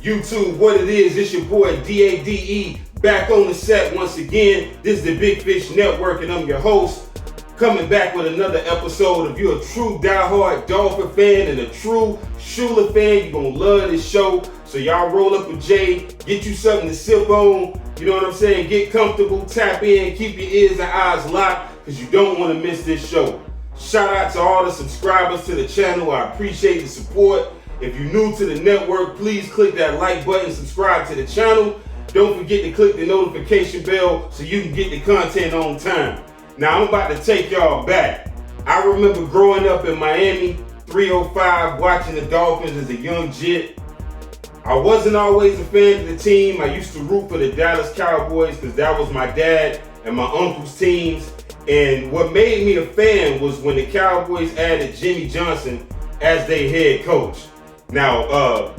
YouTube, what it is, it's your boy DADE back on the set once again. This is the Big Fish Network and I'm your host, coming back with another episode. If you're a true diehard Dolphin fan and a true Shula fan, you're gonna love this show. So y'all roll up with Jay, get you something to sip on, you know what I'm saying? Get comfortable, tap in, keep your ears and eyes locked, because you don't want to miss this show. Shout out to all the subscribers to the channel. I appreciate the support. If you're new to the network, please click that like button, subscribe to the channel. Don't forget to click the notification bell so you can get the content on time. Now, I'm about to take y'all back. I remember growing up in Miami, 305, watching the Dolphins as a young jit. I wasn't always a fan of the team. I used to root for the Dallas Cowboys because that was my dad and my uncle's teams. And what made me a fan was when the Cowboys added Jimmy Johnson as their head coach. Now,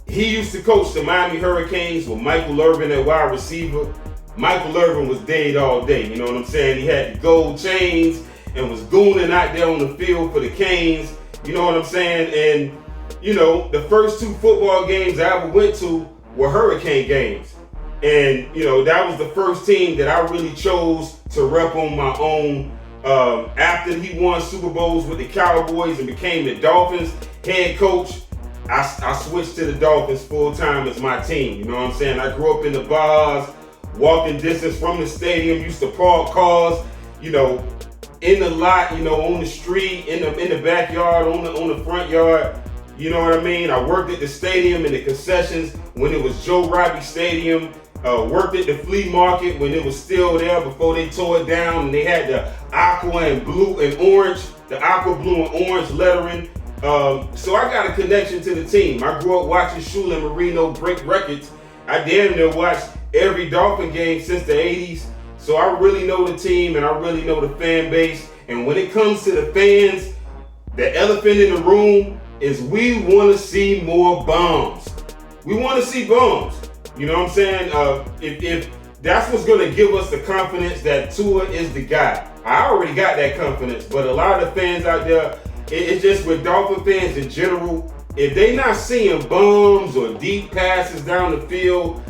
he used to coach the Miami Hurricanes with Michael Irvin at wide receiver. Michael Irvin was dead all day, you know what I'm saying? He had the gold chains and was gooning out there on the field for the Canes, you know what I'm saying? And, you know, the first two football games I ever went to were Hurricane games. And, you know, that was the first team that I really chose to rep on my own. After he won Super Bowls with the Cowboys and became the Dolphins head coach, I switched to the Dolphins full time as my team. You know what I'm saying? I grew up in the bars, walking distance from the stadium, used to park cars, you know, in the lot, you know, on the street, in the backyard, on the front yard. You know what I mean? I worked at the stadium and the concessions when it was Joe Robbie Stadium. Worked at the flea market when it was still there before they tore it down, and they had the aqua and blue and orange, the aqua, blue, and orange lettering. So I got a connection to the team. I grew up watching Shula and Marino break records. I damn near watched every Dolphin game since the 80s. So I really know the team and I really know the fan base. And when it comes to the fans, the elephant in the room is we want to see more bombs. We want to see bombs. You know what I'm saying? If that's what's going to give us the confidence that Tua is the guy. I already got that confidence, but a lot of the fans out there, it's just with Dolphin fans in general, if they not seeing bombs or deep passes down the field,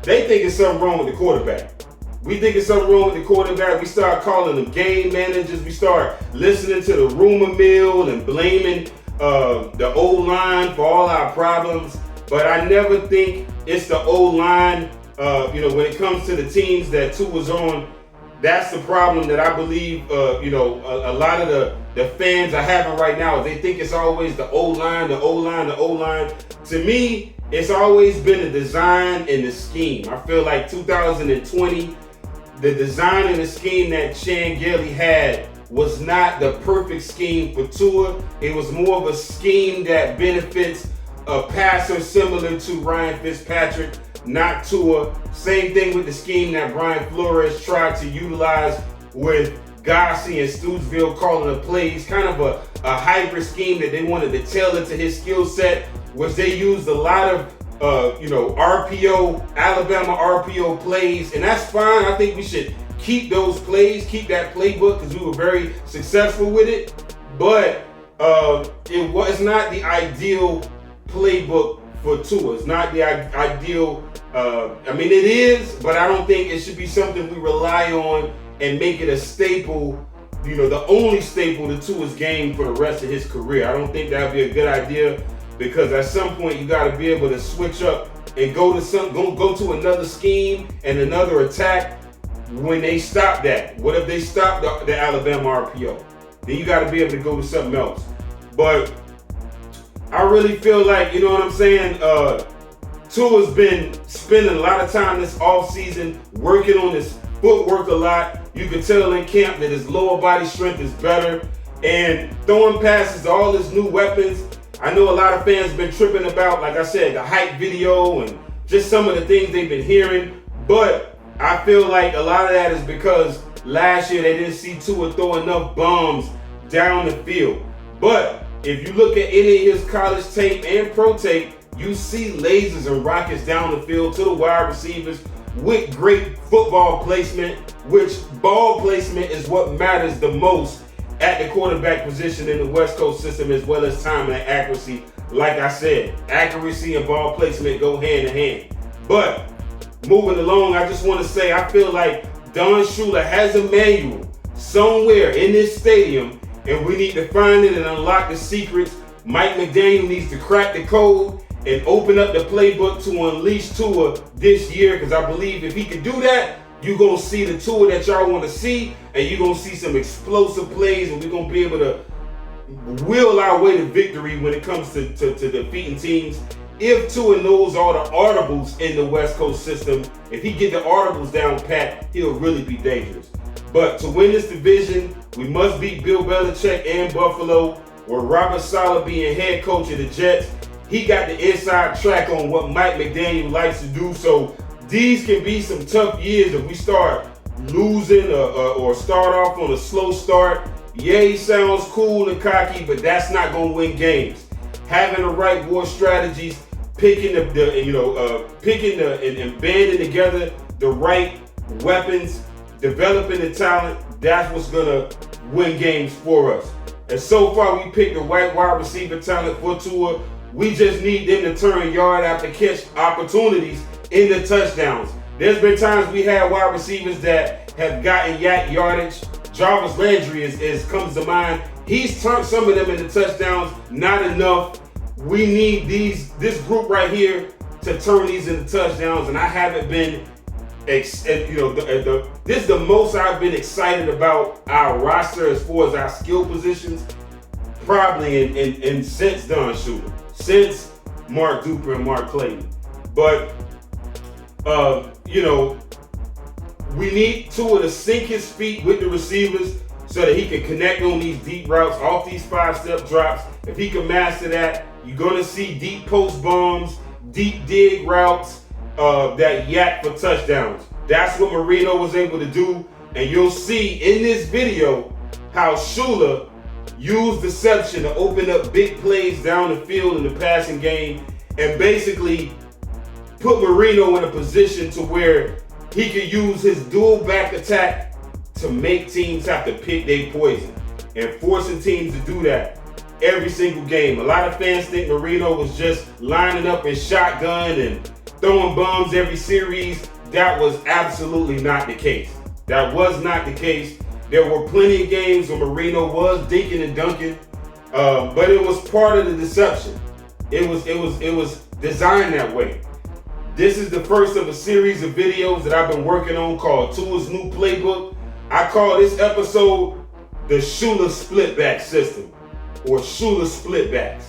they think it's something wrong with the quarterback. We think it's something wrong with the quarterback. We start calling them game managers. We start listening to the rumor mill and blaming the O-line for all our problems. But I never think it's the O-line. You know, when it comes to the teams that Tua's on, that's the problem that I believe, you know, a lot of the fans are having right now. They think it's always the O-line, the O-line, the O-line. To me, it's always been the design and the scheme. I feel like 2020, the design and the scheme that Chan Gailey had was not the perfect scheme for Tua. It was more of a scheme that benefits a passer similar to Ryan Fitzpatrick, not Tua. Same thing with the scheme that Brian Flores tried to utilize with Gossi and Stootsville calling the plays, kind of a hybrid scheme that they wanted to tailor to his skill set, which they used a lot of, you know, RPO, Alabama RPO plays, and that's fine. I think we should keep those plays, keep that playbook, because we were very successful with it, but it was not the ideal playbook for Tua. It's not the ideal, I mean it is, but I don't think it should be something we rely on and make it a staple, you know, the only staple to Tua's game for the rest of his career. I don't think that would be a good idea, because at some point you got to be able to switch up and go to another scheme and another attack when they stop that. What if they stop the Alabama RPO? Then you got to be able to go to something else. But I really feel like, you know what I'm saying, Tua's been spending a lot of time this offseason working on his footwork a lot. You can tell in camp that his lower body strength is better, and throwing passes to all his new weapons. I know a lot of fans have been tripping about, like I said, the hype video and just some of the things they've been hearing, but I feel like a lot of that is because last year they didn't see Tua throw enough bombs down the field. But if you look at any of his college tape and pro tape, you see lasers and rockets down the field to the wide receivers with great football placement, which ball placement is what matters the most at the quarterback position in the West Coast system, as well as time and accuracy. Like I said, accuracy and ball placement go hand in hand. But moving along, I just want to say I feel like Don Shula has a manual somewhere in this stadium, and we need to find it and unlock the secrets. Mike McDaniel needs to crack the code and open up the playbook to unleash Tua this year, because I believe if he could do that, you're going to see the Tua that y'all want to see, and you're going to see some explosive plays, and we're going to be able to will our way to victory when it comes to defeating teams. If Tua knows all the audibles in the West Coast system, if he get the audibles down pat, he'll really be dangerous. But to win this division, we must beat Bill Belichick and Buffalo, where Robert Saleh being head coach of the Jets. He got the inside track on what Mike McDaniel likes to do. So these can be some tough years if we start losing or start off on a slow start. Yeah, he sounds cool and cocky, but that's not going to win games. Having the right war strategies, picking and banding together the right weapons, developing the talent, that's what's going to win games for us. And so far, we picked the right wide receiver talent for Tua. We just need them to turn yard after catch opportunities into touchdowns. There's been times we had wide receivers that have gotten yardage. Jarvis Landry is comes to mind. He's turned some of them into touchdowns, not enough. We need this group right here to turn these into touchdowns, and I haven't been, this is the most I've been excited about our roster as far as our skill positions, probably in since Don Shula, since Mark Duper and Mark Clayton. But we need Tua to sink his feet with the receivers so that he can connect on these deep routes, off these 5-step drops. If he can master that, you're going to see deep post bombs, deep dig routes that yak for touchdowns. That's what Marino was able to do. And you'll see in this video how Shula used deception to open up big plays down the field in the passing game and basically put Marino in a position to where he could use his dual back attack to make teams have to pick their poison, and forcing teams to do that every single game. A lot of fans think Marino was just lining up in shotgun and throwing bombs every series. That was absolutely not the case. That was not the case. There were plenty of games where Marino was dinking and dunking, but it was part of the deception. It was designed that way. This is the first of a series of videos that I've been working on called Tua's New Playbook. I call this episode the SHULA'S Splitback system, or SHULA'S Splitbacks.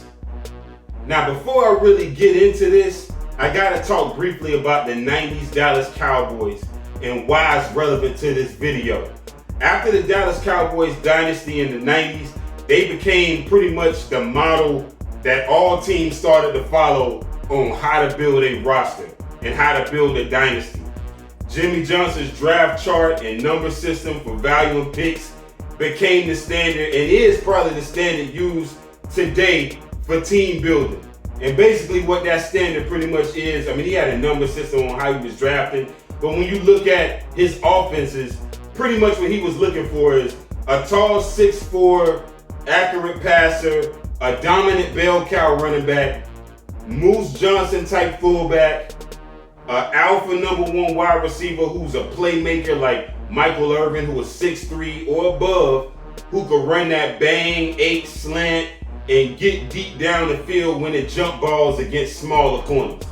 Now, before I really get into this, I gotta talk briefly about the 90s Dallas Cowboys and why it's relevant to this video. After the Dallas Cowboys dynasty in the 90s, they became pretty much the model that all teams started to follow on how to build a roster and how to build a dynasty. Jimmy Johnson's draft chart and number system for valuing picks became the standard and is probably the standard used today for team building. And basically what that standard pretty much is, he had a number system on how he was drafting, but when you look at his offenses, pretty much what he was looking for is a tall 6'4", accurate passer, a dominant bell cow running back, Moose Johnson type fullback, alpha number 1 wide receiver who's a playmaker like Michael Irvin, who is 6'3" or above, who could run that bang 8 slant and get deep down the field winning jump balls against smaller corners,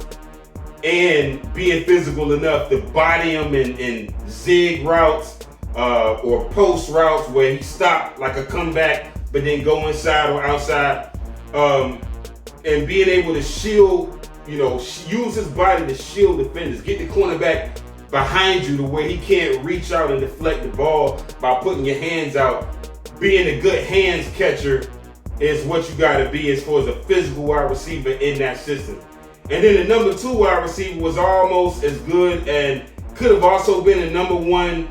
and being physical enough to body him in zig routes or post routes where he stopped like a comeback but then go inside or outside, and being able to shield, use his body to shield defenders, get the cornerback behind you to where he can't reach out and deflect the ball by putting your hands out. Being a good hands catcher is what you got to be as far as a physical wide receiver in that system. And then the number 2 wide receiver was almost as good and could have also been a number 1.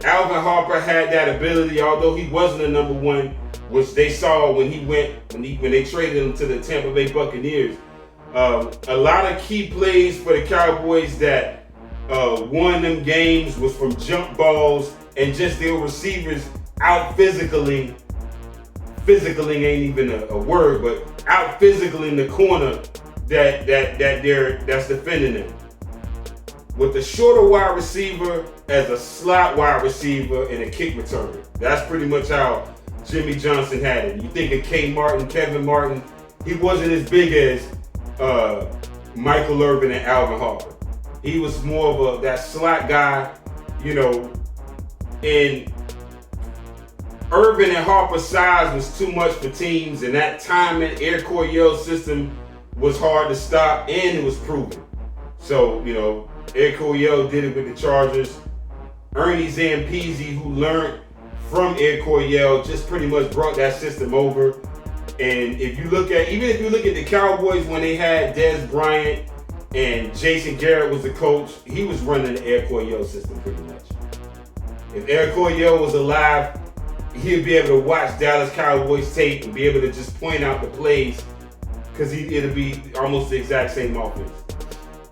Alvin Harper had that ability, although he wasn't a number 1, which they saw when they traded him to the Tampa Bay Buccaneers. A lot of key plays for the Cowboys that won them games was from jump balls and just their receivers out physically physicaling ain't even a word, but out physicaling the corner that's defending them. With the shorter wide receiver as a slot wide receiver and a kick returner. That's pretty much how Jimmy Johnson had it. You think of Kevin Martin, he wasn't as big as Michael Irvin and Alvin Harper. He was more of that slot guy, and Irvin and Harper's size was too much for teams, and that timing Air Coryell system was hard to stop, and it was proven. So, Air Coryell did it with the Chargers. Ernie Zampese, who learned from Air Coryell, just pretty much brought that system over. And if you look at the Cowboys when they had Dez Bryant and Jason Garrett was the coach, he was running the Air Coryell system pretty much. If Air Coryell was alive, he'd be able to watch Dallas Cowboys tape and be able to just point out the plays because it'll be almost the exact same offense.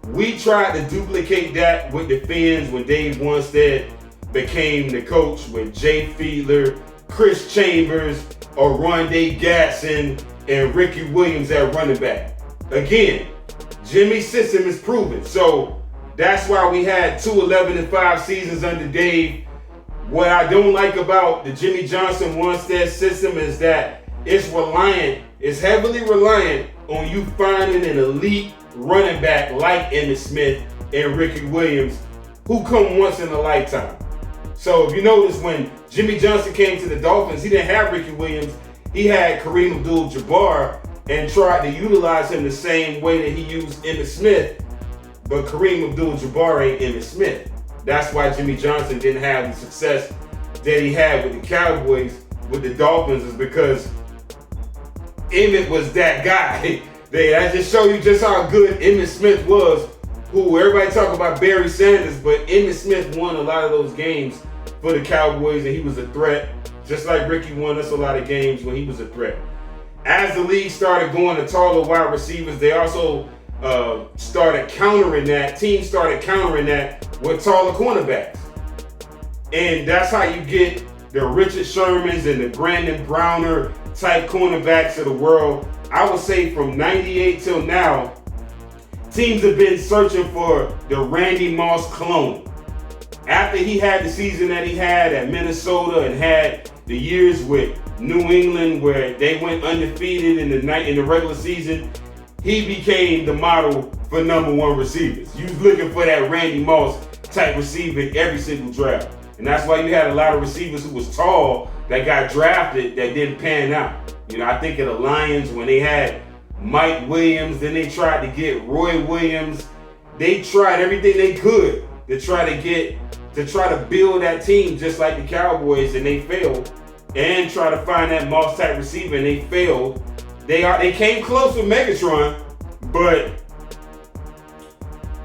We tried to duplicate that with the Phins when Dave Wanstead became the coach with Jay Fiedler, Chris Chambers, Oronde Gatson, and Ricky Williams at running back. Again, Jimmy's system is proven. So that's why we had 2-11-5 seasons under Dave. What I don't like about the Jimmy Johnson Wanstead system is that it's heavily reliant on you finding an elite running back like Emmitt Smith and Ricky Williams who come once in a lifetime. So if you notice, when Jimmy Johnson came to the Dolphins, he didn't have Ricky Williams. He had Kareem Abdul-Jabbar and tried to utilize him the same way that he used Emmitt Smith, but Kareem Abdul-Jabbar ain't Emmitt Smith. That's why Jimmy Johnson didn't have the success that he had with the Cowboys, with the Dolphins, is because Emmitt was that guy. I just show you just how good Emmitt Smith was, who everybody talk about Barry Sanders, but Emmitt Smith won a lot of those games for the Cowboys, and he was a threat, just like Ricky won us a lot of games when he was a threat. As the league started going to taller wide receivers, they also started countering that. Teams started countering that with taller cornerbacks. And that's how you get the Richard Shermans and the Brandon Browner type cornerbacks of the world. I would say from 98 till now, teams have been searching for the Randy Moss clone. After he had the season that he had at Minnesota and had the years with New England where they went undefeated in the regular season, he became the model for number one receivers. You was looking for that Randy Moss type receiver in every single draft. And that's why you had a lot of receivers who was tall that got drafted that didn't pan out. I think of the Lions when they had Mike Williams, then they tried to get Roy Williams. They tried everything they could to try to build that team just like the Cowboys, and they failed. And try to find that Moss type receiver, and they failed. They came close with Megatron, but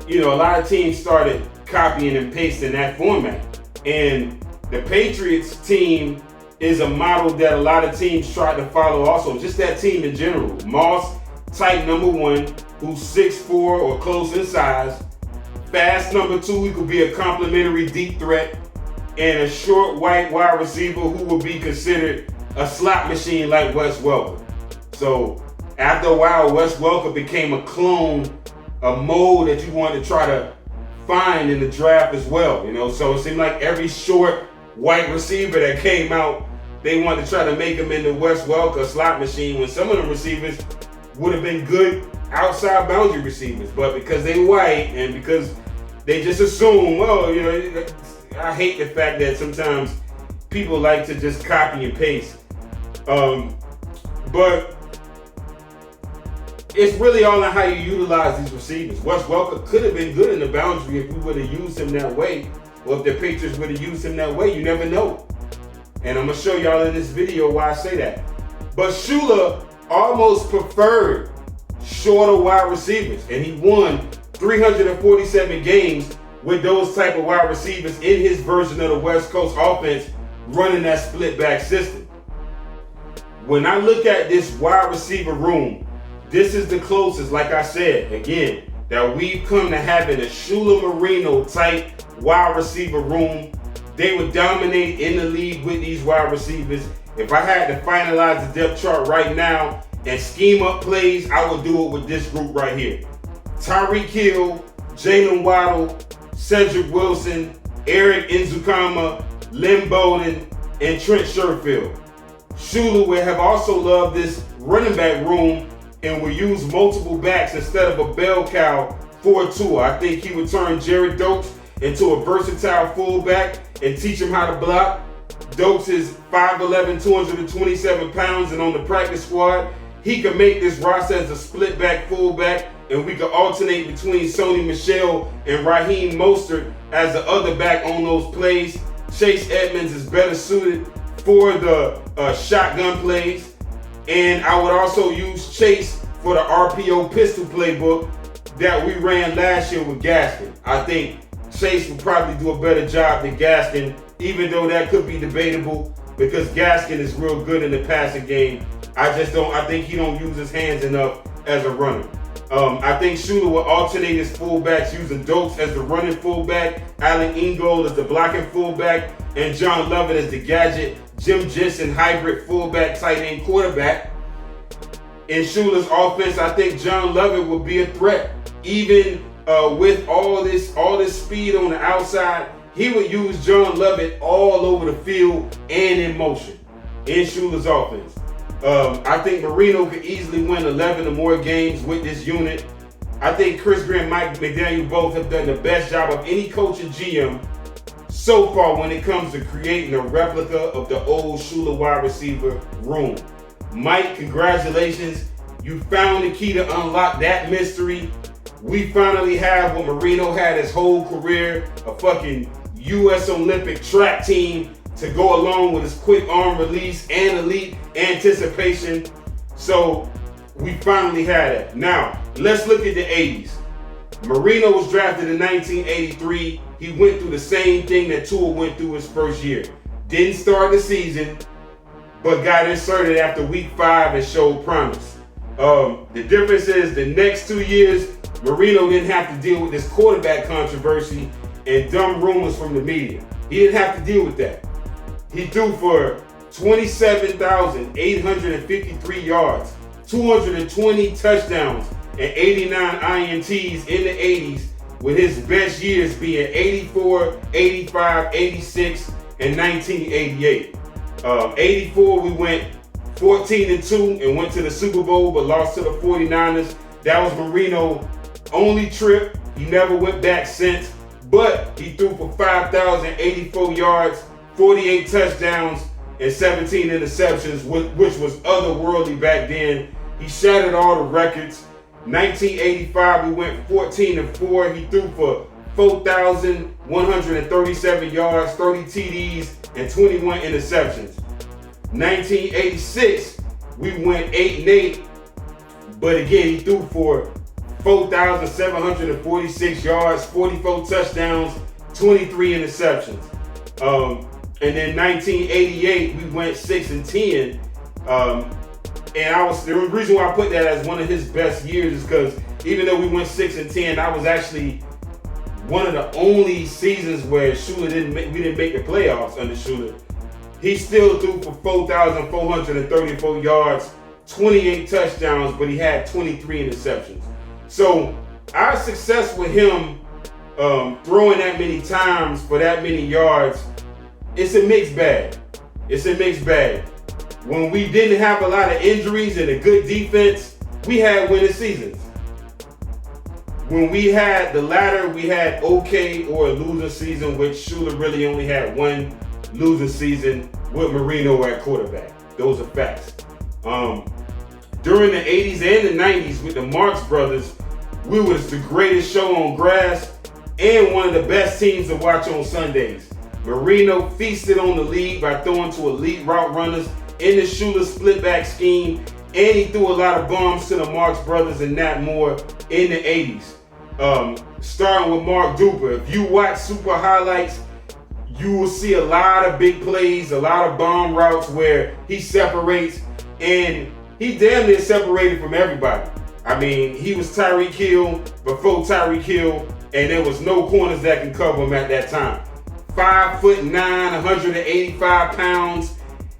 a lot of teams started copying and pasting that format. And the Patriots team is a model that a lot of teams tried to follow also. Just that team in general. Moss, type number one, who's 6'4" or close in size. Fast number two, he could be a complimentary deep threat. And a short white wide receiver who would be considered a slot machine like Wes Welker. So after a while, Wes Welker became a clone, a mold that you wanted to try to find in the draft as well. So it seemed like every short white receiver that came out, they wanted to try to make him into Wes Welker slot machine, when some of them receivers would have been good outside boundary receivers. But because they white and because they just assume, I hate the fact that sometimes people like to just copy and paste. But it's really all on how you utilize these receivers. Wes Welker could have been good in the boundary if we would have used him that way, or if the Patriots would have used him that way. You never know. And I'm going to show y'all in this video why I say that. But Shula almost preferred shorter wide receivers, and he won 347 games with those type of wide receivers in his version of the West Coast offense, running that split back system. When I look at this wide receiver room, this is the closest, like I said, again, that we've come to having a Shula Marino type wide receiver room. They would dominate in the league with these wide receivers. If I had to finalize the depth chart right now and scheme up plays, I would do it with this group right here. Tyreek Hill, Jalen Waddle, Cedric Wilson, Eric Nzukama, Lynn Bowden, and Trent Sherfield. Shula would have also loved this running back room and would use multiple backs instead of a bell cow for Tua. I think he would turn Jared Dokes into a versatile fullback and teach him how to block. Dokes is 5'11", 227 pounds, and on the practice squad, he could make this roster as a split back fullback, and we could alternate between Sony Michel and Raheem Mostert as the other back on those plays. Chase Edmonds is better suited for the shotgun plays, and I would also use Chase for the RPO Pistol playbook that we ran last year with Gaskin. I think Chase would probably do a better job than Gaskin, even though that could be debatable because Gaskin is real good in the passing game. I think he don't use his hands enough as a runner. I think Shula will alternate his fullbacks using Dokes as the running fullback, Allen Ingold as the blocking fullback, and John Lovett as the gadget, Jim Jensen hybrid fullback, tight end quarterback. In Shula's offense, I think John Lovett will be a threat. Even with all this speed on the outside, he would use John Lovett all over the field and in motion in Shula's offense. I think Marino could easily win 11 or more games with this unit. I think Chris Greer and Mike McDaniel both have done the best job of any coach and GM so far when it comes to creating a replica of the old Shula wide receiver room. Mike, congratulations. You found the key to unlock that mystery. We finally have what Marino had his whole career, a fucking U.S. Olympic track team to go along with his quick arm release and elite anticipation. So we finally had it. Now, let's look at the 80s. Marino was drafted in 1983. He went through the same thing that Tua went through his first year. Didn't start the season, but got inserted after week 5 and showed promise. The difference is the next 2 years, Marino didn't have to deal with this quarterback controversy and dumb rumors from the media. He didn't have to deal with that. He threw for 27,853 yards, 220 touchdowns, and 89 INTs in the 80s, with his best years being 84, 85, 86, and 1988. 84, we went 14-2 and went to the Super Bowl, but lost to the 49ers. That was Marino's only trip. He never went back since, but he threw for 5,084 yards, 48 touchdowns, and 17 interceptions, which was otherworldly back then. He shattered all the records. 1985, we went 14-4. He threw for 4,137 yards, 30 TDs, and 21 interceptions. 1986, we went 8-8, but again, he threw for 4,746 yards, 44 touchdowns, 23 interceptions. And then 1988, we went 6-10. And the reason why I put that as one of his best years is because even though we went 6-10, that was actually one of the only seasons where we didn't make the playoffs under Shula. He still threw for 4,434 yards, 28 touchdowns, but he had 23 interceptions. So our success with him throwing that many times for that many yards, it's a mixed bag. It's a mixed bag. When we didn't have a lot of injuries and a good defense, we had winning seasons. When we had the latter, we had okay or a losing season, which Shula really only had one losing season with Marino at quarterback. Those are facts. During the 80s and the 90s with the Marx brothers, we was the greatest show on grass and one of the best teams to watch on Sundays. Marino feasted on the league by throwing to elite route runners in the Shula Splitback scheme, and he threw a lot of bombs to the Marx brothers and Nat Moore in the 80s. Starting with Mark Duper. If you watch Super Highlights, you will see a lot of big plays, a lot of bomb routes where he separates, and he damn near separated from everybody. I mean, he was Tyreek Hill before Tyreek Hill, and there was no corners that can cover him at that time. 5'9", 185 pounds.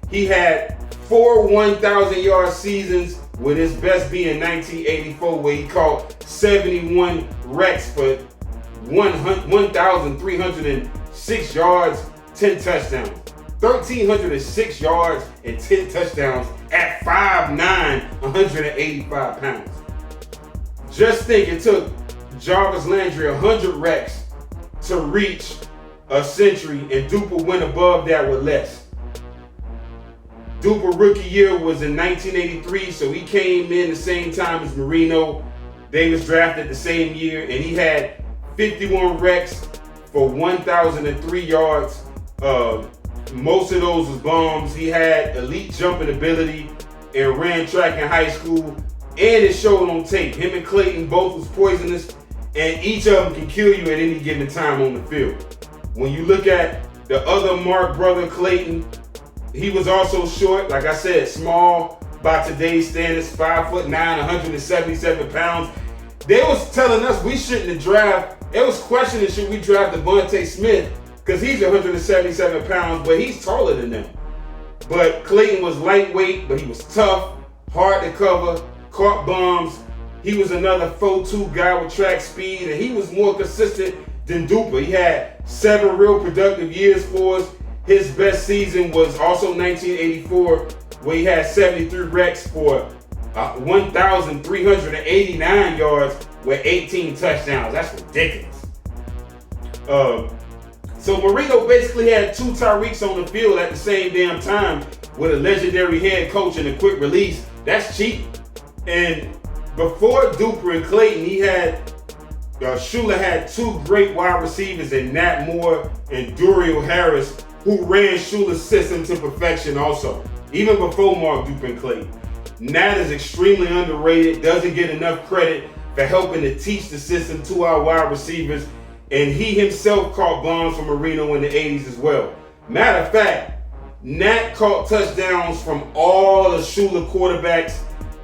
He had 4 1,000-yard seasons, with his best being 1984, where he caught 71 wrecks for 1,306 yards, 10 touchdowns. 1,306 yards and 10 touchdowns at 5'9", 185 pounds. Just think, it took Jarvis Landry 100 wrecks to reach a century, and Duper went above that with less. Duper rookie year was in 1983, so he came in the same time as Marino. They was drafted the same year, and he had 51 wrecks for 1,003 yards. Most of those was bombs. He had elite jumping ability and ran track in high school, and it showed on tape. Him and Clayton both was poisonous, and each of them can kill you at any given time on the field. When you look at the other Mark brother, Clayton, he was also short, like I said, small by today's standards, 5'9", 177 pounds. They was telling us we shouldn't have drafted. It was questioning, should we draft Devontae Smith, because he's 177 pounds, but he's taller than them. But Clayton was lightweight, but he was tough, hard to cover, caught bombs. He was another 4'2" guy with track speed, and he was more consistent than Duper. He had 7 real productive years for us. His best season was also 1984, where he had 73 wrecks for 1,389 yards with 18 touchdowns. That's ridiculous. So Marino basically had 2 Tyreeks on the field at the same damn time with a legendary head coach and a quick release. That's cheap. And before Duper and Clayton, he had Shula had 2 great wide receivers in Nat Moore and Duriel Harris, who ran Shula's system to perfection also, even before Mark, Duper, and Clayton. Nat is extremely underrated, doesn't get enough credit for helping to teach the system to our wide receivers, and he himself caught bombs from Marino in the 80s as well. Matter of fact, Nat caught touchdowns from all the Shula quarterbacks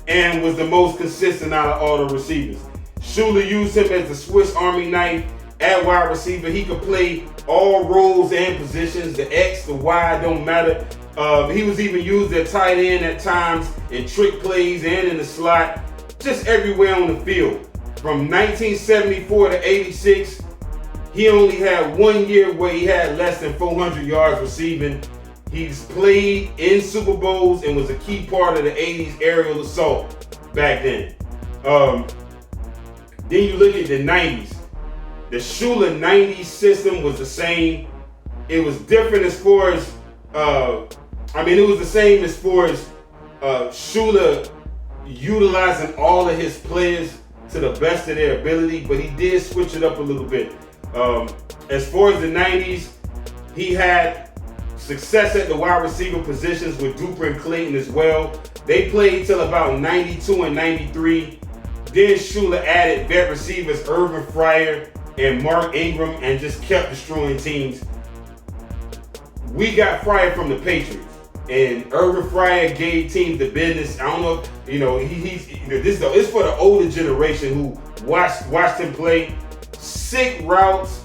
and was the most consistent out of all the receivers. Shula used him as the Swiss Army knife at wide receiver. He could play all roles and positions, the X, the Y, don't matter. He was even used at tight end at times, in trick plays and in the slot, just everywhere on the field. From 1974 to 86, he only had 1 year where he had less than 400 yards receiving. He's played in Super Bowls and was a key part of the 80s aerial assault back then. Then you look at the 90s. The Shula 90s system was the same. It was different as far as, it was the same as far as Shula utilizing all of his players to the best of their ability, but he did switch it up a little bit. As far as the 90s, he had success at the wide receiver positions with Duper and Clayton as well. They played till about 92 and 93. Then Shula added vet receivers Irvin Fryer and Mark Ingram and just kept destroying teams. We got Fryer from the Patriots, and Irvin Fryer gave teams the business. I don't know if, this is for the older generation who watched him play. Sick routes,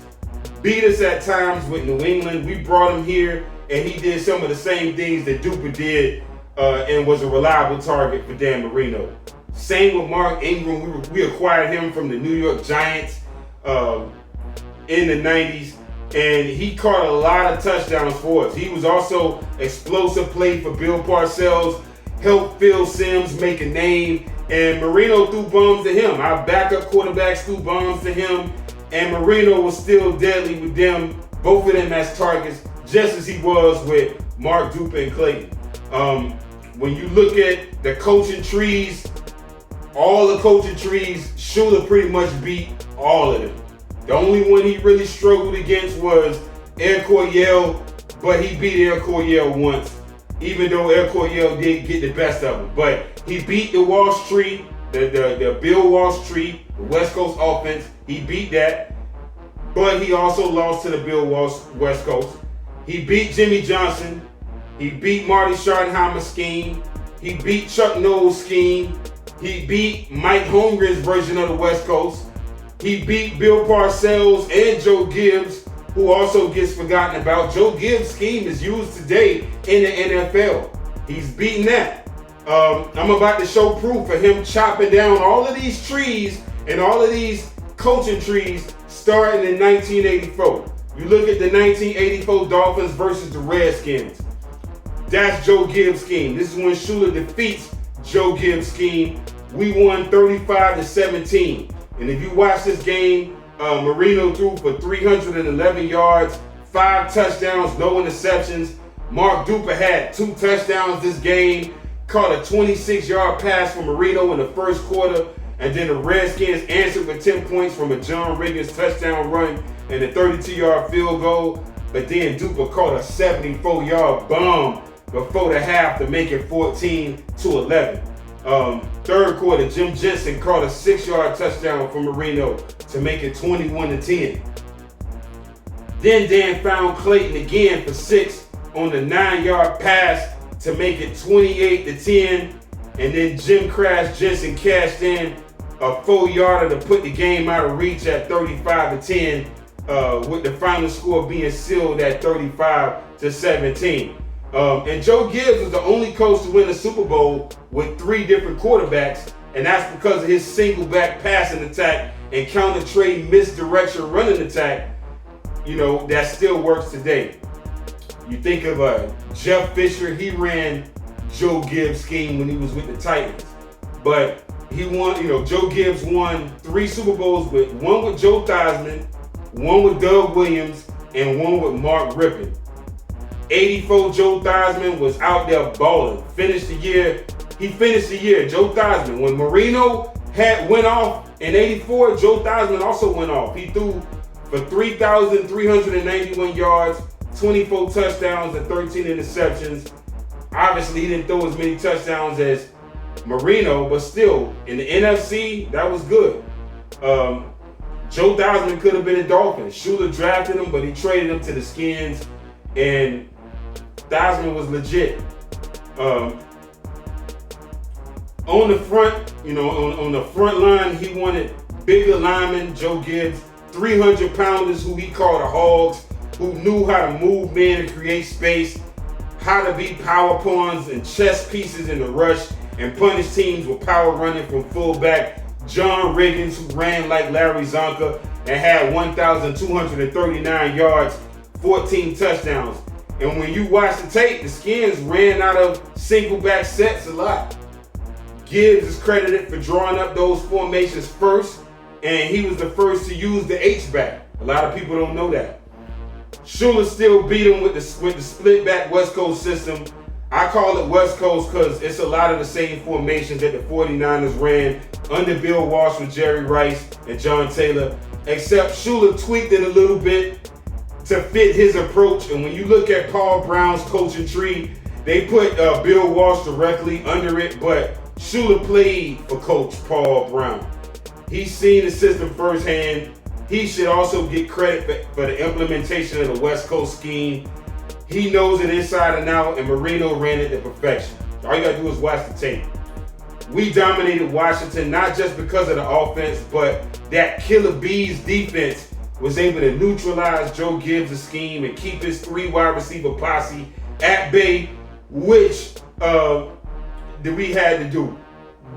beat us at times with New England. We brought him here, and he did some of the same things that Duper did and was a reliable target for Dan Marino. Same with Mark Ingram. We acquired him from the New York Giants in the 90s, and he caught a lot of touchdowns for us. He was also explosive play for Bill Parcells, helped Phil Simms make a name, and Marino threw bombs to him. Our backup quarterbacks threw bombs to him, and Marino was still deadly with them, both of them as targets, just as he was with Mark, Duper, and Clayton. When you look at the coaching trees, all the coaching trees, Shula pretty much beat all of them. The only one he really struggled against was Air Coryell, but he beat Air Coryell once, even though Air Coryell did get the best of him. But he beat the Walsh tree, the Bill Walsh tree, the West Coast offense. He beat that, but he also lost to the Bill Walsh West Coast. He beat Jimmy Johnson. He beat Marty Schottenheimer's scheme. He beat Chuck Noll's scheme. He beat Mike Holmgren's version of the West Coast. He beat Bill Parcells and Joe Gibbs who also gets forgotten about, Joe Gibbs' scheme is used today in the NFL. He's beaten that. I'm about to show proof of him chopping down all of these trees and all of these coaching trees starting in 1984. You look at the 1984 Dolphins versus the Redskins. That's Joe Gibbs' scheme. This is when Shula defeats Joe Gibbs' scheme. We won 35-17. And if you watch this game, Marino threw for 311 yards, 5 touchdowns, no interceptions. Mark Duper had 2 touchdowns this game, caught a 26-yard pass from Marino in the first quarter, and then the Redskins answered with 10 points from a John Riggins touchdown run and a 32-yard field goal. But then Duper caught a 74-yard bomb before the half to make it 14-11. Third quarter, Jim Jensen caught a 6-yard touchdown from Marino to make it 21-10. Then Dan found Clayton again for 6 on the 9-yard pass to make it 28-10. And then Jim Crash Jensen cashed in a 4-yarder to put the game out of reach at 35-10, with the final score being sealed at 35-17. And Joe Gibbs was the only coach to win a Super Bowl with 3 different quarterbacks, and that's because of his single back passing attack and counter trade misdirection running attack, that still works today. You think of Jeff Fisher, he ran Joe Gibbs' scheme when he was with the Titans. But he won, Joe Gibbs won 3 Super Bowls with one with Joe Theismann, one with Doug Williams, and one with Mark Rippon. 84 Joe Theismann was out there balling. He finished the year, Joe Theismann. When Marino went off in 84, Joe Theismann also went off. He threw for 3,391 yards, 24 touchdowns, and 13 interceptions. Obviously, he didn't throw as many touchdowns as Marino, but still, in the NFC, that was good. Joe Theismann could have been a Dolphin. Shula drafted him, but he traded him to the Skins, and Theismann was legit. On the front, on the front line, he wanted bigger linemen, Joe Gibbs, 300-pounders who he called the Hogs, who knew how to move men and create space, how to be power pawns and chess pieces in the rush, and punish teams with power running from fullback. John Riggins, who ran like Larry Zonka and had 1,239 yards, 14 touchdowns. And when you watch the tape, the Skins ran out of single back sets a lot. Gibbs is credited for drawing up those formations first, and he was the first to use the H-back. A lot of people don't know that. Shula still beat him with the split back West Coast system. I call it West Coast because it's a lot of the same formations that the 49ers ran under Bill Walsh with Jerry Rice and John Taylor, except Shula tweaked it a little bit to fit his approach. And when you look at Paul Brown's coaching tree, they put Bill Walsh directly under it, but Shula played for Coach Paul Brown. He's seen the system firsthand. He should also get credit for the implementation of the West Coast scheme. He knows it inside and out, and Marino ran it to perfection. All you gotta do is watch the tape. We dominated Washington, not just because of the offense, but that Killer Bees defense was able to neutralize Joe Gibbs' scheme and keep his 3 wide receiver posse at bay, which we had to do.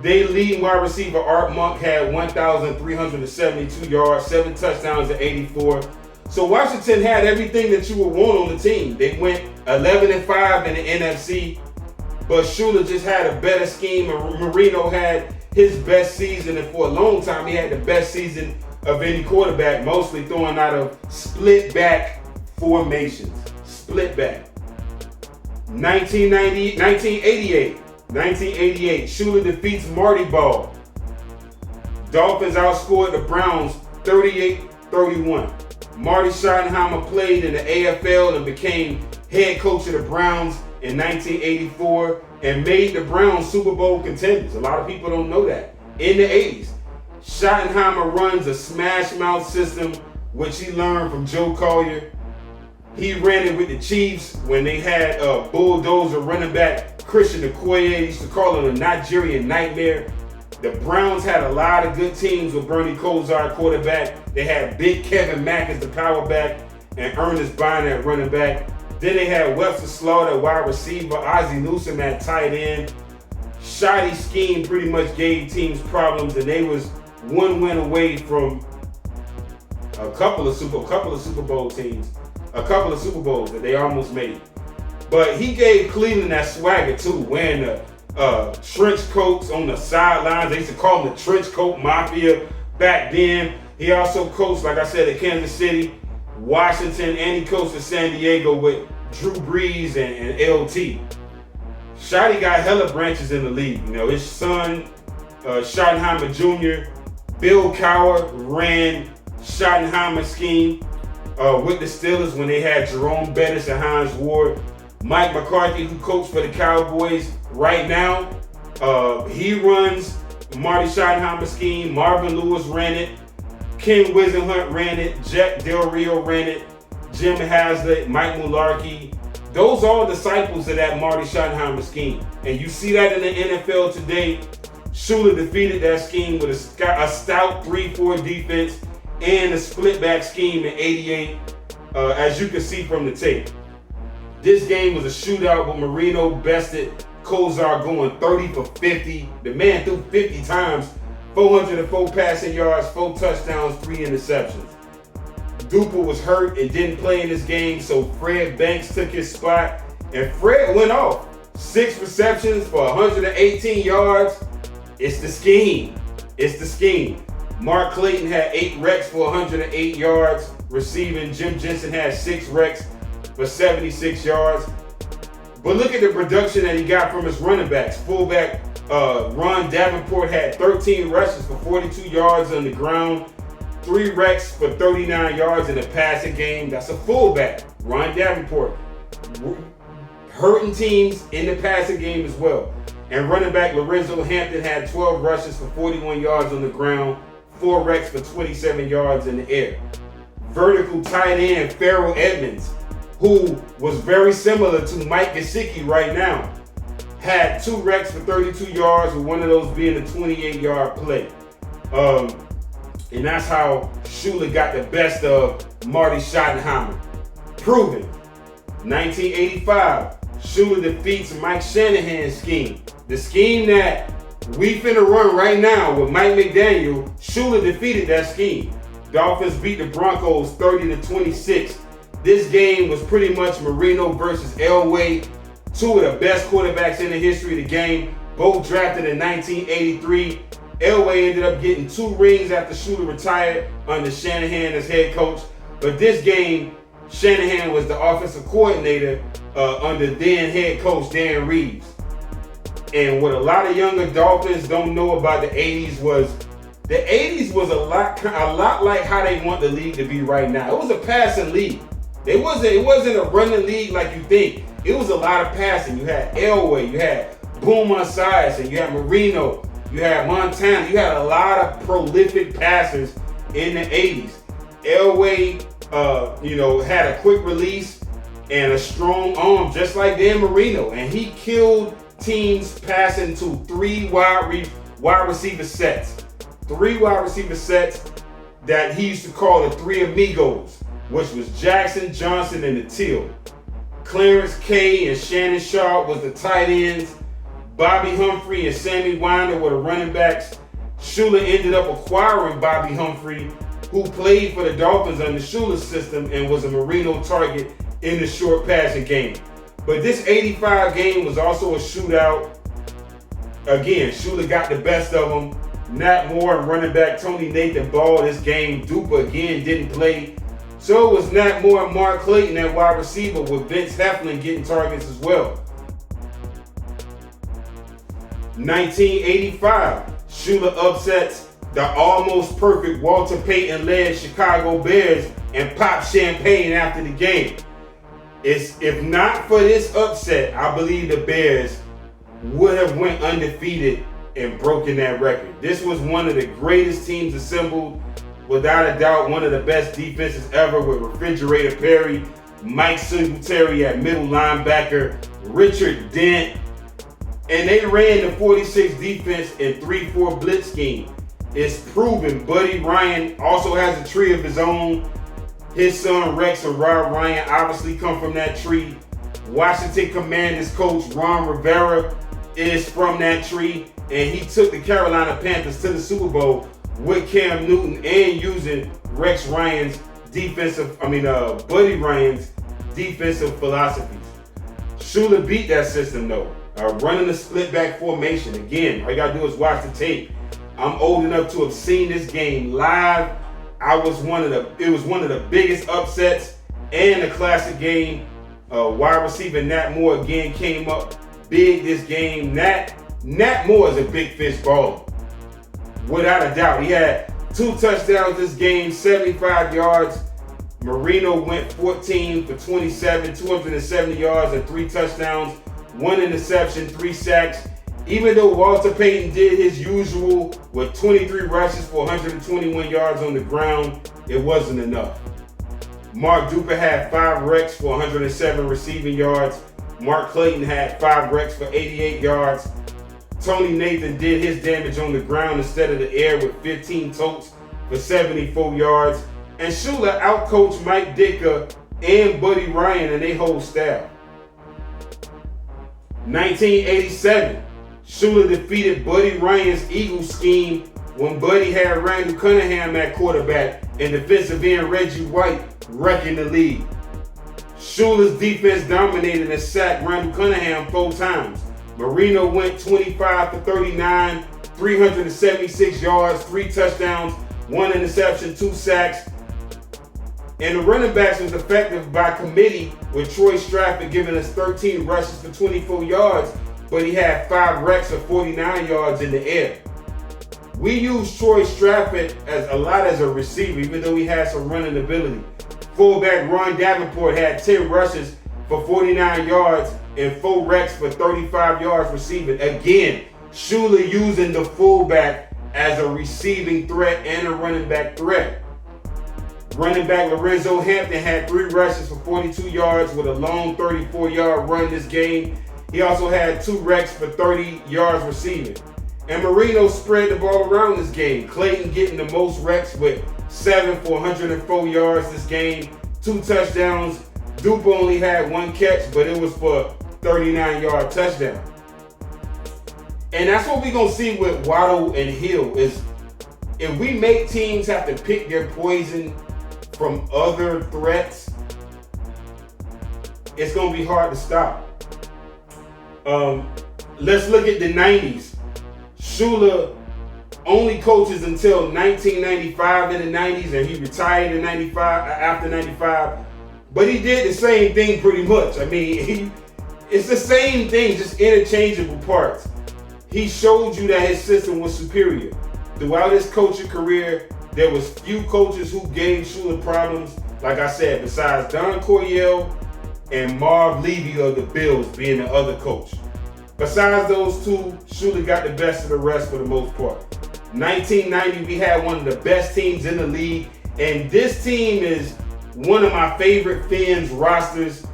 Their leading wide receiver, Art Monk, had 1,372 yards, 7 touchdowns and 84. So Washington had everything that you would want on the team. They went 11-5 in the NFC, but Shula just had a better scheme, and Marino had his best season, and for a long time he had the best season of any quarterback, mostly throwing out of split back formations. Split back. 1988, Shula defeats Marty Ball. Dolphins outscored the Browns 38-31. Marty Schottenheimer played in the AFL and became head coach of the Browns in 1984 and made the Browns Super Bowl contenders. A lot of people don't know that. In the 80s, Schottenheimer runs a smash mouth system, which he learned from Joe Collier. He ran it with the Chiefs when they had a bulldozer running back, Christian Okoye. He used to call him a Nigerian nightmare. The Browns had a lot of good teams with Bernie Kosar quarterback. They had Big Kevin Mack as the power back. and Ernest Bynum at running back. Then they had Webster Slaughter at wide receiver, Ozzie Newsome at tight end. Shoddy scheme pretty much gave teams problems, and they was one win away from a couple of Super Bowl teams, a couple of Super Bowls that they almost made. But he gave Cleveland that swagger too, wearing the trench coats on the sidelines. They used to call him the trench coat mafia back then. He also coached, like I said, at Kansas City, Washington, and he coached at San Diego with Drew Brees and LT. Shoddy got hella branches in the league. You know, his son, Schottenheimer Jr., Bill Cowher ran Schottenheimer scheme with the Steelers when they had Jerome Bettis and Hines Ward. Mike McCarthy, who coached for the Cowboys right now, he runs Marty Schottenheimer scheme. Marvin Lewis ran it. Ken Wisenhunt ran it. Jack Del Rio ran it. Jim Haslett, Mike Mularkey. Those are all disciples of that Marty Schottenheimer scheme. And you see that in the NFL today. Shula defeated that scheme with a stout 3-4 defense and a split-back scheme in 88, as you can see from the tape. This game was a shootout with Marino bested Kozar going 30 for 50. The man threw 50 times, 404 passing yards, 4 touchdowns, 3 interceptions. Duper was hurt and didn't play in this game, so Fred Banks took his spot, and Fred went off. 6 receptions for 118 yards. It's the scheme. It's the scheme. Mark Clayton had 8 recs for 108 yards receiving. Jim Jensen had 6 recs for 76 yards. But look at the production that he got from his running backs. Fullback Ron Davenport had 13 rushes for 42 yards on the ground, 3 recs for 39 yards in the passing game. That's a fullback, Ron Davenport, hurting teams in the passing game as well. And running back Lorenzo Hampton had 12 rushes for 41 yards on the ground, 4 recs for 27 yards in the air. Vertical tight end Farrell Edmonds, who was very similar to Mike Gesicki right now, had 2 recs for 32 yards, with one of those being a 28-yard play. And that's how Shula got the best of Marty Schottenheimer. Proven. 1985, Shula defeats Mike Shanahan's scheme. The scheme that we finna run right now with Mike McDaniel, Shula defeated that scheme. Dolphins beat the Broncos 30-26. This game was pretty much Marino versus Elway, 2 of the best quarterbacks in the history of the game, both drafted in 1983. Elway ended up getting 2 rings after Shula retired under Shanahan as head coach. But this game, Shanahan was the offensive coordinator under then head coach Dan Reeves. And what a lot of younger Dolphins don't know about the 80s was a lot like how they want the league to be right now. It was a passing league. It wasn't a running league like you think. It was a lot of passing. You had Elway, you had Boom Esiason, you had Marino, you had Montana. You had a lot of prolific passers in the 80s. Elway, had a quick release and a strong arm, just like Dan Marino, and he killed teams passing to 3 wide receiver sets. 3 wide receiver sets that he used to call the 3 amigos, which was Jackson, Johnson, and the Teal. Clarence Kay and Shannon Sharp was the tight ends. Bobby Humphrey and Sammy Winder were the running backs. Shula ended up acquiring Bobby Humphrey, who played for the Dolphins under Shula's system and was a Marino target in the short passing game. But this 85 game was also a shootout. Again, Shula got the best of them. Nat Moore and running back Tony Nathan balled this game. Duper again didn't play. So it was Nat Moore and Mark Clayton at wide receiver, with Vince Heflin getting targets as well. 1985, Shula upsets the almost perfect Walter Payton-led Chicago Bears and pops champagne after the game. If not for this upset, I believe the Bears would have went undefeated and broken that record. This was one of the greatest teams assembled, without a doubt one of the best defenses ever, with Refrigerator Perry, Mike Singletary at middle linebacker, Richard Dent, and they ran the 46 defense in 3-4 blitz scheme. It's proven Buddy Ryan also has a tree of his own. His son Rex and Rob Ryan obviously come from that tree. Washington Commanders coach Ron Rivera is from that tree, and he took the Carolina Panthers to the Super Bowl with Cam Newton and using Buddy Ryan's defensive philosophies. Shula beat that system though, running the split back formation. Again, all you gotta do is watch the tape. I'm old enough to have seen this game live. It was one of the biggest upsets and a classic game. Wide receiver Nat Moore again came up big this game. Nat Moore is a big fish baller, without a doubt. He had 2 touchdowns this game, 75 yards. Marino went 14 for 27, 270 yards and 3 touchdowns, 1 interception, 3 sacks. Even though Walter Payton did his usual with 23 rushes for 121 yards on the ground, it wasn't enough. Mark Duper had 5 wrecks for 107 receiving yards. Mark Clayton had 5 wrecks for 88 yards. Tony Nathan did his damage on the ground instead of the air with 15 totes for 74 yards. And Shula outcoached Mike Ditka and Buddy Ryan and their whole staff. 1987, Shula defeated Buddy Ryan's Eagle scheme when Buddy had Randall Cunningham at quarterback and defensive end Reggie White wrecking the league. Shula's defense dominated and sacked Randall Cunningham 4 times. Marino went 25 for 39, 376 yards, 3 touchdowns, 1 interception, 2 sacks. And the running backs was effective by committee, with Troy Stratford giving us 13 rushes for 24 yards, but he had 5 wrecks of 49 yards in the air. We used Troy Stratford a lot as a receiver, even though he had some running ability. Fullback Ron Davenport had 10 rushes for 49 yards and 4 wrecks for 35 yards receiving. Again, Shula using the fullback as a receiving threat and a running back threat. Running back Lorenzo Hampton had 3 rushes for 42 yards with a long 34-yard run this game. He also had 2 wrecks for 30 yards receiving. And Marino spread the ball around this game. Clayton getting the most wrecks with 7 for 104 yards this game, 2 touchdowns. Dupe only had 1 catch, but it was for a 39-yard touchdown. And that's what we're going to see with Waddle and Hill is if we make teams have to pick their poison from other threats, it's going to be hard to stop. Let's look at the 90s. Shula only coaches until 1995 in the 90s, and he retired in 95 after 95. But he did the same thing pretty much. I mean, it's the same thing, just interchangeable parts. He showed you that his system was superior. Throughout his coaching career, there was few coaches who gave Shula problems, like I said, besides Don Coryell and Marv Levy of the Bills being the other coach. Besides those 2, Shula got the best of the rest for the most part. 1990, we had one of the best teams in the league, and this team is one of my favorite Phins rosters.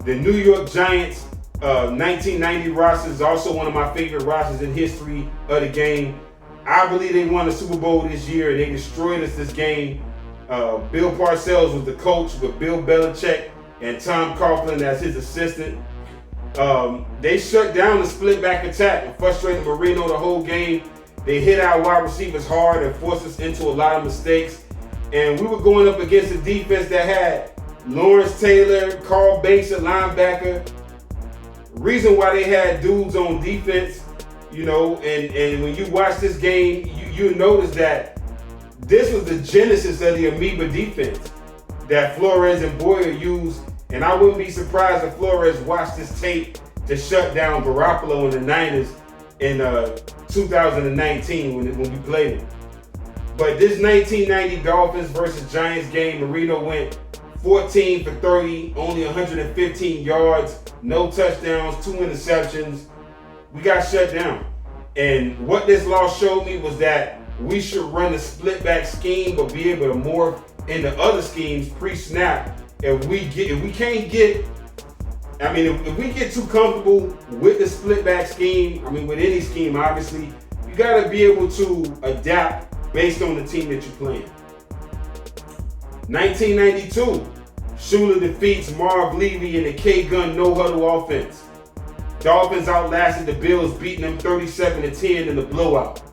The New York Giants 1990 roster is also one of my favorite rosters in history of the game. I believe they won the Super Bowl this year, and they destroyed us this game. Bill Parcells was the coach with Bill Belichick and Tom Coughlin as his assistant. They shut down the split back attack and frustrated Marino the whole game. They hit our wide receivers hard and forced us into a lot of mistakes. And we were going up against a defense that had Lawrence Taylor, Carl Banks at linebacker. Reason why they had dudes on defense, and when you watch this game, you notice that this was the genesis of the amoeba defense that Flores and Boyer used. And I wouldn't be surprised if Flores watched this tape to shut down Garoppolo and the Niners in 2019 when we played it. But this 1990 Dolphins versus Giants game, Marino went 14 for 30, only 115 yards, no touchdowns, 2 interceptions. We got shut down. And what this loss showed me was that we should run the split back scheme, but be able to morph into other schemes pre-snap. If we get too comfortable with the split back scheme, with any scheme, obviously, you got to be able to adapt based on the team that you're playing. 1992, Shula defeats Marv Levy in the K-Gun no-huddle offense. Dolphins outlasted the Bills, beating them 37-10 in the blowout.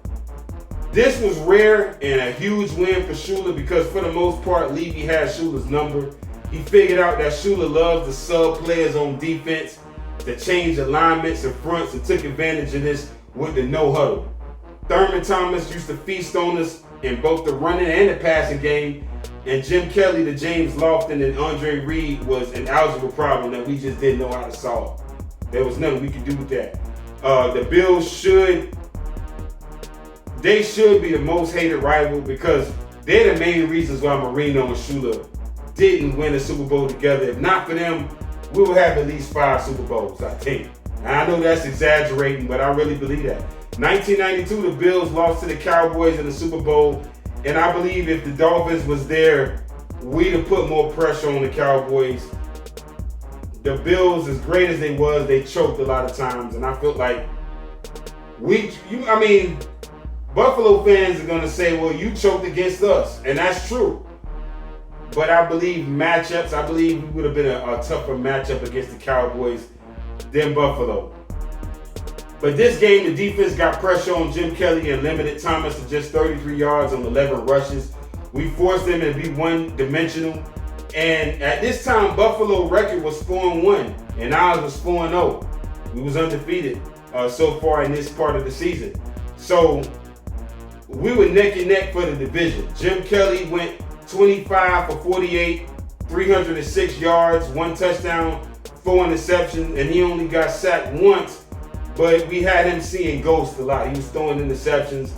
This was rare and a huge win for Shula because for the most part, Levy had Shula's number. He figured out that Shula loves to sub players on defense, to change alignments and fronts, and took advantage of this with the no-huddle. Thurman Thomas used to feast on us in both the running and the passing game, and Jim Kelly to James Lofton and Andre Reed was an algebra problem that we just didn't know how to solve. There was nothing we could do with that. The Bills should be the most hated rival because they're the main reasons why Marino and Shula didn't win a Super Bowl together. If not for them, we will have at least 5 Super Bowls, I think. Now, I know that's exaggerating, but I really believe that. 1992, the Bills lost to the Cowboys in the Super Bowl, and I believe if the Dolphins was there, we'd have put more pressure on the Cowboys. The Bills, as great as they was, they choked a lot of times, and I felt like Buffalo fans are going to say, well, you choked against us, and that's true. But I believe we would have been a tougher matchup against the Cowboys than Buffalo. But this game, the defense got pressure on Jim Kelly and limited Thomas to just 33 yards on 11 rushes. We forced them to be one-dimensional. And at this time, Buffalo record was 4-1, and ours was 4-0. We was undefeated so far in this part of the season. So we were neck and neck for the division. Jim Kelly went 25 for 48, 306 yards, 1 touchdown, 4 interceptions, and he only got sacked once, but we had him seeing ghosts a lot. He was throwing interceptions.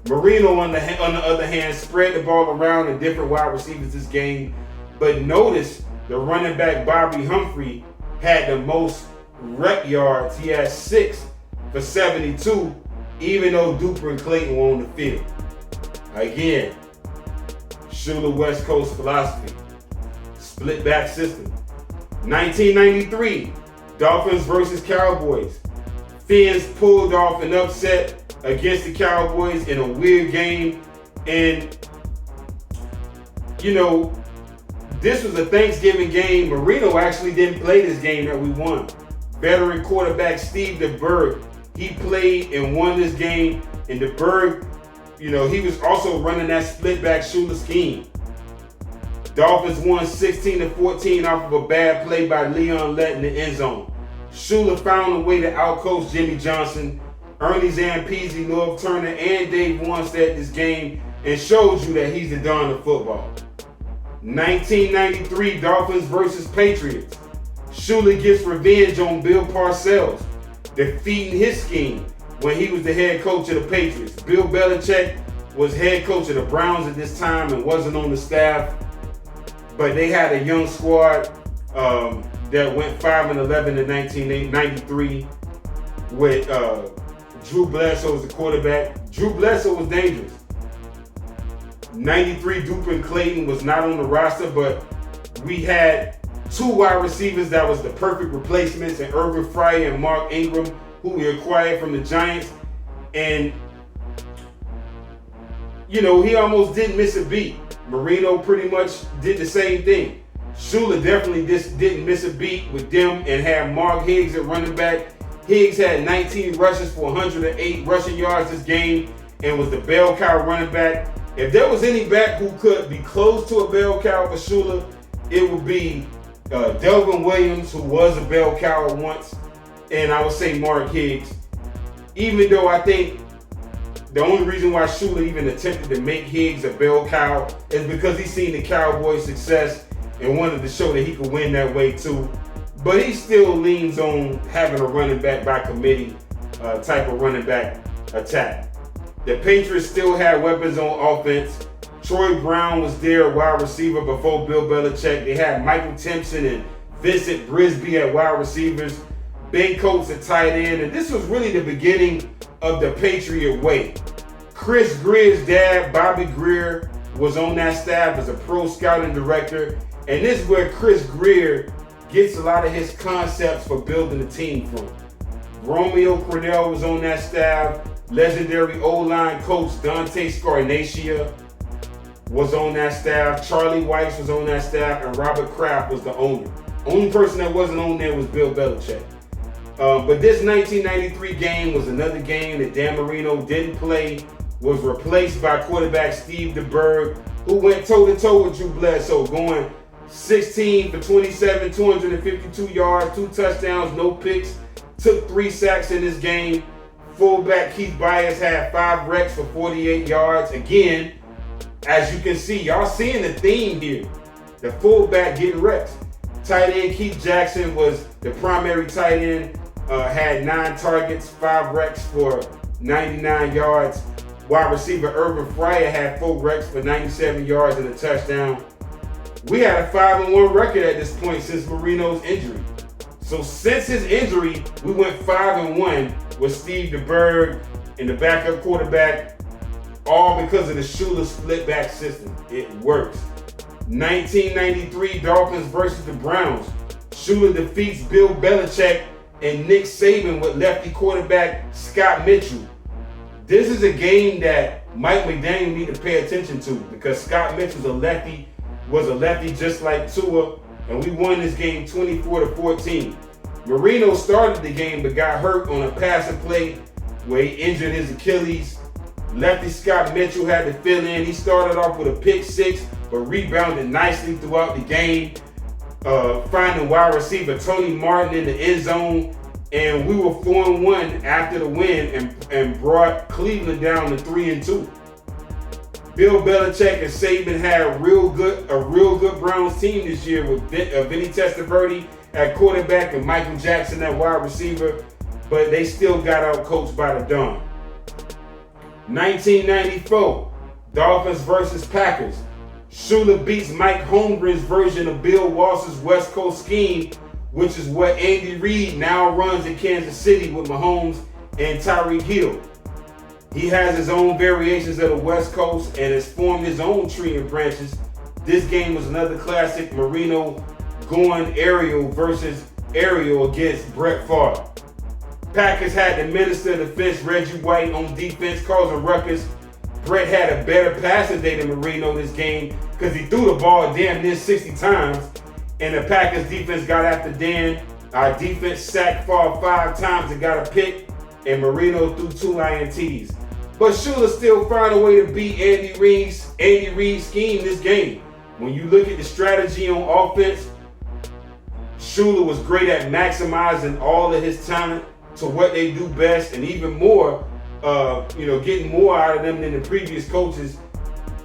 Marino, on the other hand, spread the ball around to different wide receivers this game, but notice the running back Bobby Humphrey had the most rep yards. He had 6 for 72, even though Duper and Clayton were on the field. Again, Shula West Coast philosophy, Splitback system. 1993, Dolphins versus Cowboys. Phins pulled off an upset against the Cowboys in a weird game. And, this was a Thanksgiving game. Marino actually didn't play this game that we won. Veteran quarterback Steve DeBerg, he played and won this game. And DeBerg, he was also running that Splitback Shula scheme. Dolphins won 16-14 off of a bad play by Leon Lett in the end zone. Shula found a way to outcoach Jimmy Johnson, Ernie Zampese, Norv Turner, and Dave Wanstead this game, and showed you that he's the Don of football. 1993 Dolphins versus Patriots. Shula gets revenge on Bill Parcells, defeating his scheme when he was the head coach of the Patriots. Bill Belichick was head coach of the Browns at this time and wasn't on the staff, but they had a young squad that went 5-11 in 1993 with Drew Bledsoe as the quarterback. Drew Bledsoe was dangerous. 93 Duper and Clayton was not on the roster, but we had 2 wide receivers that was the perfect replacements in Irvin Fryer and Mark Ingram, who we acquired from the Giants. And, he almost didn't miss a beat. Marino pretty much did the same thing. Shula definitely didn't miss a beat with them and had Mark Higgs at running back. Higgs had 19 rushes for 108 rushing yards this game and was the bell cow running back. If there was any back who could be close to a bell cow for Shula, it would be Delvin Williams, who was a bell cow once, and I would say Mark Higgs. Even though I think the only reason why Shula even attempted to make Higgs a bell cow is because he seen the Cowboys' success and wanted to show that he could win that way too. But he still leans on having a running back by committee type of running back attack. The Patriots still had weapons on offense. Troy Brown was their wide receiver before Bill Belichick. They had Michael Timpson and Vincent Brisby at wide receivers, Ben Coates at tight end, and this was really the beginning of the Patriot way. Chris Greer's dad, Bobby Greer, was on that staff as a pro scouting director, and this is where Chris Greer gets a lot of his concepts for building a team from. Romeo Cornell was on that staff, legendary O-line coach Dante Scarnacchia, was on that staff. Charlie Weiss was on that staff, and Robert Kraft was the owner. Only person that wasn't on there was Bill Belichick. But this 1993 game was another game that Dan Marino didn't play, was replaced by quarterback Steve DeBerg, who went toe-to-toe with Drew Bledsoe, going 16 for 27, 252 yards, 2 touchdowns, no picks, took 3 sacks in this game. Fullback Keith Byers had 5 wrecks for 48 yards. Again, as you can see, y'all seeing the theme here. The fullback getting wrecks. Tight end Keith Jackson was the primary tight end, had 9 targets, 5 wrecks for 99 yards. Wide receiver Irvin Fryer had 4 wrecks for 97 yards and a touchdown. We had a 5-1 record at this point since Marino's injury. So since his injury, we went 5-1 with Steve DeBerg and the backup quarterback, all because of the Shula Splitback system. It works. 1993 Dolphins versus the Browns. Shula defeats Bill Belichick and Nick Saban with lefty quarterback Scott Mitchell. This is a game that Mike McDaniel need to pay attention to because Scott Mitchell's was a lefty just like Tua, and we won this game 24-14. Marino started the game but got hurt on a passing play where he injured his Achilles. Lefty Scott Mitchell had to fill in. He started off with a pick 6, but rebounded nicely throughout the game, finding wide receiver Tony Martin in the end zone. And we were 4-1 after the win and brought Cleveland down to 3-2. Bill Belichick and Saban had a real good Browns team this year with Vinny Testaverde at quarterback and Michael Jackson at wide receiver, but they still got out coached by the Dawn. 1994, Dolphins versus Packers. Shula beats Mike Holmgren's version of Bill Walsh's West Coast scheme, which is what Andy Reid now runs in Kansas City with Mahomes and Tyreek Hill. He has his own variations of the West Coast and has formed his own tree of branches. This game was another classic Marino going aerial versus aerial against Brett Favre. Packers had the minister of defense, Reggie White, on defense, causing ruckus. Brett had a better passing day than Marino this game because he threw the ball damn near 60 times. And the Packers defense got after Dan. Our defense sacked Favre 5 times and got a pick. And Marino threw 2 INTs. But Shula still found a way to beat Andy Reid's scheme this game. When you look at the strategy on offense, Shula was great at maximizing all of his talent to what they do best, and even more, getting more out of them than the previous coaches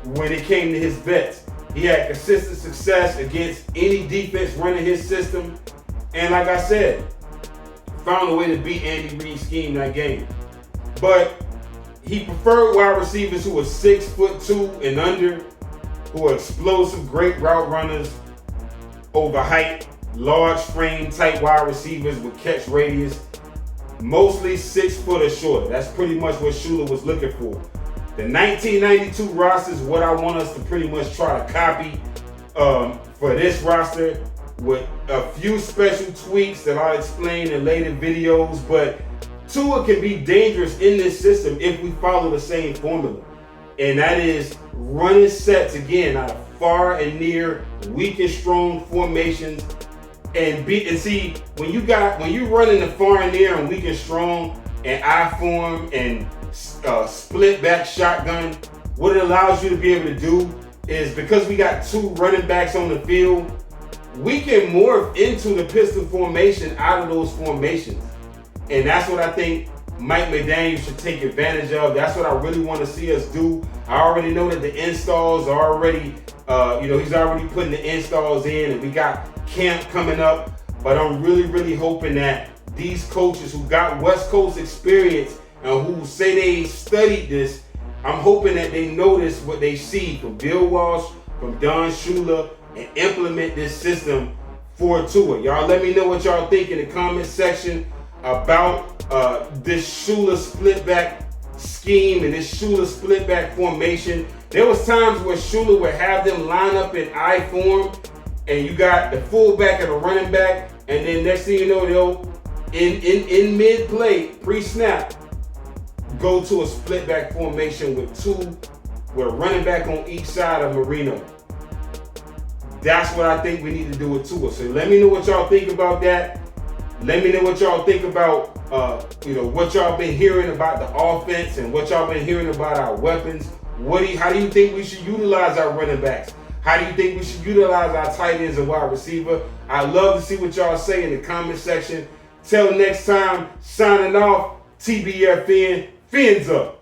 when it came to his vets. He had consistent success against any defense running his system, and like I said, found a way to beat Andy Reid's scheme that game. But he preferred wide receivers who were 6'2" and under, who are explosive, great route runners over height, large frame type wide receivers with catch radius, mostly 6 foot or shorter. That's pretty much what Shula was looking for. The 1992 roster is what I want us to pretty much try to copy for this roster, with a few special tweaks that I'll explain in later videos. But Tua can be dangerous in this system if we follow the same formula, and that is running sets again out of far and near, weak and strong formations. And see, when you run in the far and near and weak and strong and I form and split back shotgun, what it allows you to be able to do is, because we got 2 running backs on the field, we can morph into the pistol formation out of those formations. And that's what I think Mike McDaniel should take advantage of. That's what I really want to see us do. I already know that the installs are already, he's already putting the installs in, and we got camp coming up. But I'm really, really hoping that these coaches who got West Coast experience and who say they studied this, I'm hoping that they notice what they see from Bill Walsh, from Don Shula, and implement this system for Tua. Y'all let me know what y'all think in the comment section about this Shula splitback scheme and this Shula splitback formation. There was times where Shula would have them line up in I form, and you got the fullback and the running back, and then next thing you know, they'll in mid play, pre-snap, go to a splitback formation with 2 with a running back on each side of Marino. That's what I think we need to do with Tua. So let me know what y'all think about that. Let me know what y'all think about, what y'all been hearing about the offense and what y'all been hearing about our weapons. How do you think we should utilize our running backs? How do you think we should utilize our tight ends and wide receiver? I'd love to see what y'all say in the comment section. Till next time, signing off, TBFN, Phins Up.